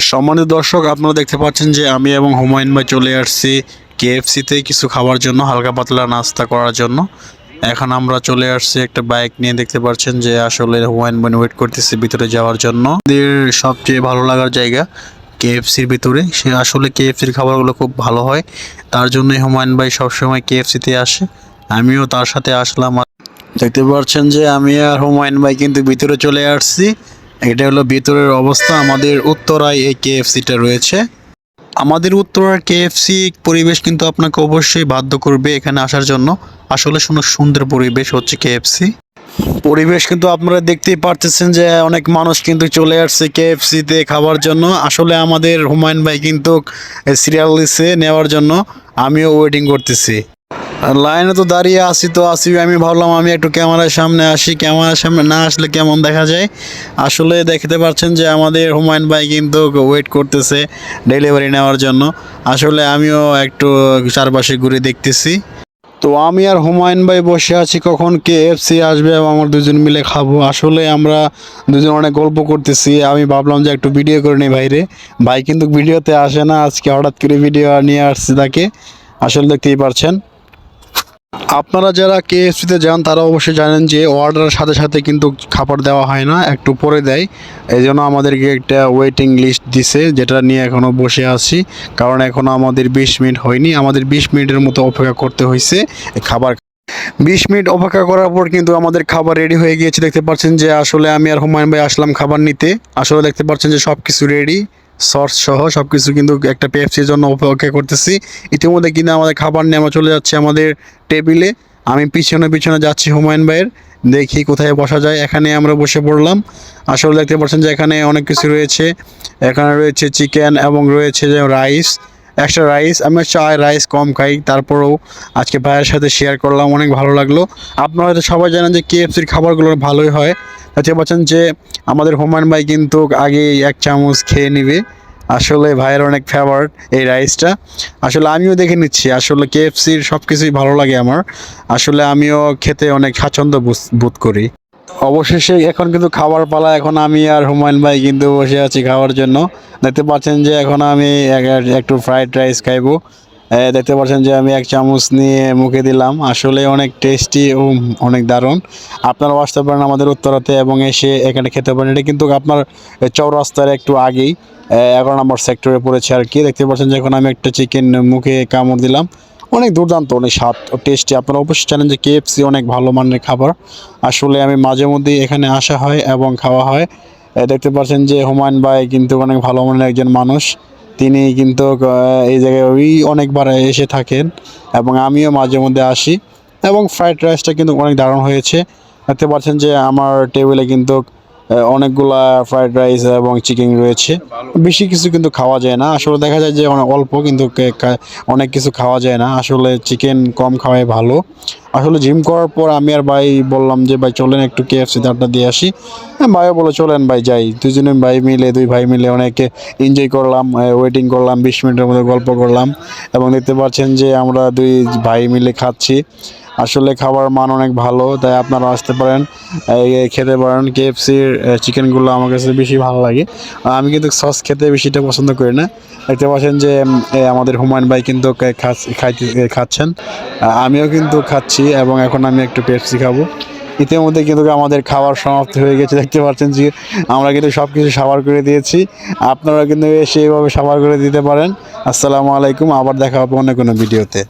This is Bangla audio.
সম্মানিত দর্শক, আপনারা দেখতে পাচ্ছেন যে আমি এবং হুমায়ুন ভাই চলে আসছি কেএফসিতে কিছু খাবার জন্য, হালকা পাতলা নাস্তা করার জন্য। এখন আমরা চলে আসছি একটা বাইক নিয়ে। দেখতে পাচ্ছেন যে আসলে হুমায়ুন ভাই ওয়েট করতেছে ভিতরে যাওয়ার জন্য। আমাদের সবচেয়ে ভালো লাগার জায়গা কেএফসির ভিতরে, সে আসলে কেএফসির খাবারগুলো খুব ভালো হয়, তার জন্যই হুমায়ুন ভাই সবসময় কেএফসিতে আসে। আমিও তার সাথে আসলাম। দেখতে পাচ্ছেন যে আমি আর হুমায়ুন ভাই কিন্তু ভিতরে চলে আসছি। এটা হলো ভিতরের অবস্থা। আমাদের উত্তরায় এই কেএফসিটা রয়েছে। আমাদের উত্তরার কেএফসি পরিবেশ কিন্তু আপনাকে অবশ্যই বাধ্য করবে এখানে আসার জন্য। আসলে সুন্দর পরিবেশ হচ্ছে কেএফসি পরিবেশ, কিন্তু আপনারা দেখতেই পারতেছেন যে অনেক মানুষ কিন্তু চলে আসছে কেএফসিতে খাবার জন্য। আসলে আমাদের হুমায়ুন ভাই কিন্তু সিরিয়াল লিস্টে নেওয়ার জন্য, আমিও ওয়েটিং করতেছি। লাইনে তো দাঁড়িয়ে আসি, আমি ভাবলাম আমি একটু ক্যামেরার সামনে আসি। ক্যামেরার সামনে না আসলে কেমন দেখা যায়। আসলে দেখতে পাচ্ছেন যে আমাদের হুমায়ুন ভাই কিন্তু ওয়েট করতেছে ডেলিভারি নেওয়ার জন্য। আসলে আমিও একটু চারপাশে ঘুরে দেখতেছি। তো আমি আর হুমায়ুন ভাই বসে আছি কখন কেএফসি আসবে এবং আমরা দুজন মিলে খাবো। আসলে আমরা দুজন অনেক গল্প করতেছি। আমি ভাবলাম যে একটু ভিডিও করে নিই ভাইরে। ভাই কিন্তু ভিডিওতে আসে না, আজকে হঠাৎ করে ভিডিও নিয়ে আসছি তাকে। আসলে দেখতেই পারছেন। আপনারা যারা কেএফসিতে যান তারা অবশ্যই জানেন যে অর্ডারের সাথে সাথে কিন্তু খাবার দেওয়া হয় না, একটু পরে দেয়। এই জন্য আমাদেরকে একটা ওয়েটিং লিস্ট দিছে, যেটা নিয়ে এখনও বসে আছি। কারণ এখনও আমাদের 20 মিনিট হয়নি, আমাদের 20 মিনিটের মতো অপেক্ষা করতে হয়েছে খাবার। 20 মিনিট অপেক্ষা করার পর কিন্তু আমাদের খাবার রেডি হয়ে গিয়েছে। দেখতে পাচ্ছেন যে আসলে আমি আর হুমায়ুন ভাই আসলাম খাবার নিতে। আসলে দেখতে পাচ্ছেন যে সব কিছু রেডি, সস সহ সব কিছু কিন্তু একটা পেপসির জন্য অপেক্ষা করতেছি। ইতিমধ্যে কিন্তু আমাদের খাবার নিয়ে আমরা চলে যাচ্ছি আমাদের টেবিলে। আমি পিছনে পিছনে যাচ্ছি হুমায়ুন ভাইয়ের, দেখি কোথায় বসা যায়। এখানে আমরা বসে পড়লাম। আসলে দেখতে পাচ্ছেন যে এখানে অনেক কিছু রয়েছে। এখানে রয়েছে চিকেন এবং রয়েছে যে রাইস, এক্সট্রা রাইস। আমি চাই রাইস কম খাই, তারপরেও আজকে ভাইয়ের সাথে শেয়ার করলাম, অনেক ভালো লাগলো। আপনারা হয়তো সবাই জানেন যে কেএফসির খাবারগুলো ভালোই হয়। দেখতে পাচ্ছেন যে আমাদের হুমায়ুন ভাই কিন্তু আগে 1 চামচ খেয়ে নিবে। আসলে ভাইয়ের অনেক ফেভারিট এই রাইসটা। আসলে আমিও দেখে নিচ্ছি, আসলে কেএফসির সব কিছুই ভালো লাগে আমার। আসলে আমিও খেতে অনেক স্বাচ্ছন্দ্য বোধ করি। অবশেষে এখন কিন্তু খাবার পালা। এখন আমি আর হুমায়ুন ভাই কিন্তু বসে আছি খাওয়ার জন্য। দেখতে পাচ্ছেন যে এখন আমি একটু ফ্রাইড রাইস খাইবো। দেখতে পাচ্ছেন যে আমি 1 চামচ নিয়ে মুখে দিলাম। আসলে অনেক টেস্টি ও অনেক দারুণ। আপনারাও আসতে পারেন আমাদের উত্তরাতে এবং এসে এখানে খেতে পারেন। এটা কিন্তু আপনার চৌরাস্তার একটু আগেই 11 নম্বর সেক্টরে পড়েছে আর কি। দেখতে পাচ্ছেন যে এখন আমি একটা চিকেন মুখে কামড় দিলাম। অনেক দুর্দান্ত, অনেক স্বাদ ও টেস্টি। আপনারা অবশ্যই জানেন যে কেএফসি অনেক ভালো মানের খাবার। আসলে আমি মাঝে মধ্যেই এখানে আসা হয় এবং খাওয়া হয়। দেখতে পাচ্ছেন যে হুমায়ুন ভাই কিন্তু অনেক ভালো মানের একজন মানুষ। তিনি কিন্তু এই জায়গায় অনেকবার এসে থাকেন এবং আমিও মাঝে মধ্যে আসি। এবং ফ্রাইড রাইসটা কিন্তু অনেক দারুণ হয়েছে। দেখতে পাচ্ছেন যে আমার টেবিলে কিন্তু অনেকগুলা ফ্রাইড রাইস এবং চিকেন রয়েছে। বেশি কিছু কিন্তু খাওয়া যায় না। আসলে দেখা যায় যে অনেক অল্প, কিন্তু অনেক কিছু খাওয়া যায় না। আসলে চিকেন কম খাওয়াই ভালো। আসলে জিম করার পর আমি আর ভাই বললাম যে ভাই চলেন একটু কেএফসিতে আড্ডা দিয়ে আসি। হ্যাঁ, ভাইও বলে চলেন ভাই যাই। দুই ভাই মিলে অনেকে এনজয় করলাম, ওয়েটিং করলাম, 20 মিনিটের মতো গল্প করলাম। এবং দেখতে পাচ্ছেন যে আমরা দুই ভাই মিলে খাচ্ছি। আসলে খাবার মান অনেক ভালো, তাই আপনারা আসতে পারেন, খেতে পারেন। কেএফসির চিকেনগুলো আমার কাছে বেশি ভালো লাগে। আমি কিন্তু সস খেতে বেশিটা পছন্দ করি না। দেখতে পাচ্ছেন যে আমাদের হুমায়ুন ভাই কিন্তু খাচ্ছেন, আমিও কিন্তু খাচ্ছি এবং এখন আমি একটু পেপসি খাবো। ইতিমধ্যে কিন্তু আমাদের খাবার সমাপ্তি হয়ে গেছে। দেখতে পাচ্ছেন যে আমরা কিন্তু সব কিছু সাবার করে দিয়েছি। আপনারা কিন্তু এসে এইভাবে সাবার করে দিতে পারেন। আসসালামু আলাইকুম, আবার দেখা হবে অন্য কোনো ভিডিওতে।